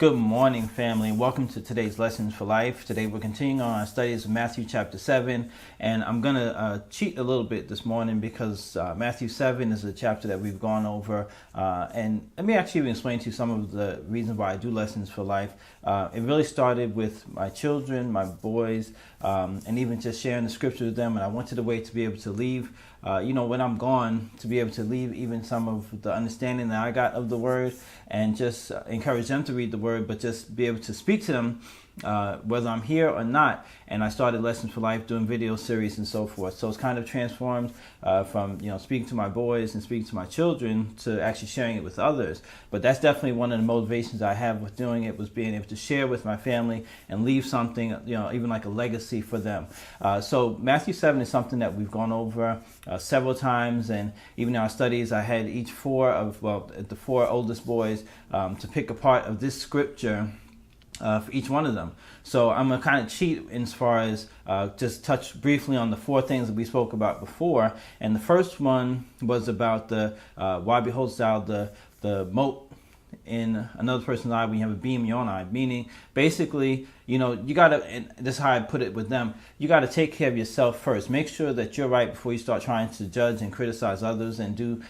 Good morning, family. Welcome to today's Lessons for Life. Today we're continuing on our studies of Matthew chapter 7, and I'm going to cheat a little bit this morning because Matthew 7 is a chapter that we've gone over, and let me actually even explain to you some of the reasons why I do Lessons for Life. It really started with my children, my boys, and even just sharing the scripture with them, and I wanted a way to be able to leave, when I'm gone, to be able to leave even some of the understanding that I got of the Word, and just encourage them to read the Word, but just be able to speak to them whether I'm here or not. And I started Lessons for Life doing video series and so forth. So it's kind of transformed from speaking to my boys and speaking to my children to actually sharing it with others. But that's definitely one of the motivations I have with doing it, was being able to share with my family and leave something, even like a legacy for them. So Matthew 7 is something that we've gone over several times, and even in our studies I had the four oldest boys to pick a part of this scripture for each one of them. So I'm going to kind of cheat as far as just touch briefly on the four things that we spoke about before. And the first one was about the why beholdest thou the mote in another person's eye when you have a beam in your own eye, meaning basically, you gotta, and this is how I put it with them, you gotta take care of yourself first. Make sure that you're right before you start trying to judge and criticize others and do,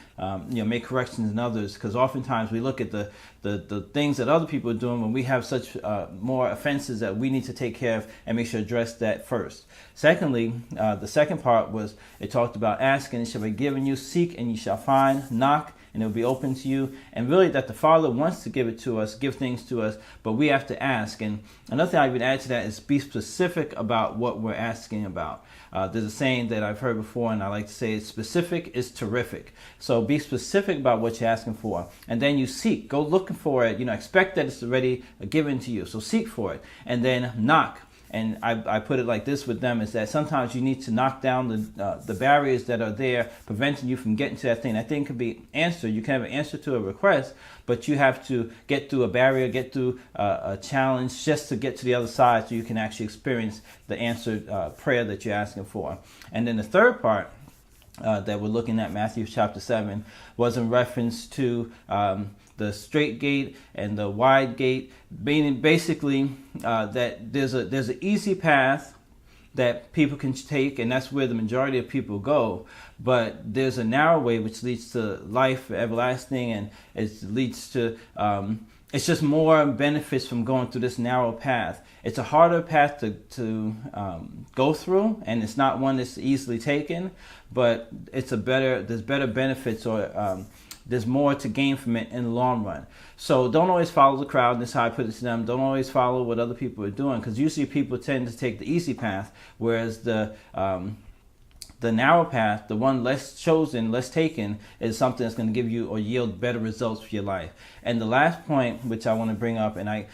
make corrections in others, because oftentimes we look at the things that other people are doing when we have such more offenses that we need to take care of and make sure to address that first. Secondly, the second part was, it talked about ask and it shall be given you, seek and you shall find, knock and it will be open to you. And really that the Father wants to give it to us, give things to us, but we have to ask. And another thing I would add to that is be specific about what we're asking about. There's a saying that I've heard before, and I like to say, specific is terrific. So be specific about what you're asking for. And then you seek. Go looking for it. Expect that it's already given to you. So seek for it. And then knock. And I put it like this with them, is that sometimes you need to knock down the barriers that are there preventing you from getting to that thing. That thing could be answered. You can have an answer to a request, but you have to get through a barrier, get through a challenge just to get to the other side so you can actually experience the answered prayer that you're asking for. And then the third part that we're looking at, Matthew chapter 7, was in reference to the straight gate and the wide gate, meaning basically that there's an easy path that people can take, and that's where the majority of people go. But there's a narrow way which leads to life everlasting, and it leads to it's just more benefits from going through this narrow path. It's a harder path to go through, and it's not one that's easily taken, but there's better benefits, or there's more to gain from it in the long run. So don't always follow the crowd. This is how I put it to them. Don't always follow what other people are doing, because usually people tend to take the easy path, whereas the narrow path, the one less chosen, less taken, is something that's going to give you or yield better results for your life. And the last point, which I want to bring up, and I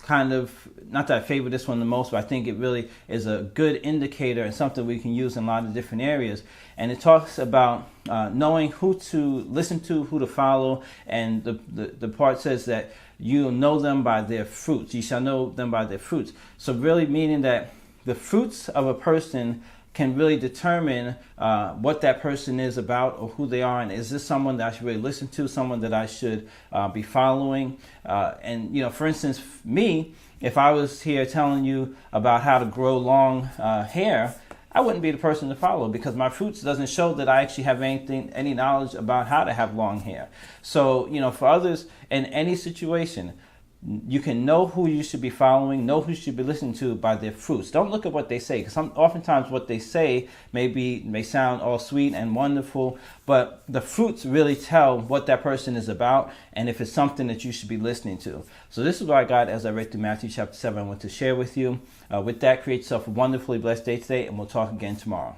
kind of, not that I favor this one the most, but I think it really is a good indicator and something we can use in a lot of different areas. And it talks about knowing who to listen to, who to follow. And the part says that you'll know them by their fruits. You shall know them by their fruits. So really meaning that the fruits of a person can really determine what that person is about or who they are, and is this someone that I should really listen to, someone that I should be following. And for instance, me, if I was here telling you about how to grow long hair, I wouldn't be the person to follow, because my fruits doesn't show that I actually have any knowledge about how to have long hair. So for others in any situation, you can know who you should be following, know who you should be listening to by their fruits. Don't look at what they say, because oftentimes what they say may sound all sweet and wonderful, but the fruits really tell what that person is about and if it's something that you should be listening to. So this is what I got as I read through Matthew chapter 7. I want to share with you. With that, create yourself a wonderfully blessed day today, and we'll talk again tomorrow.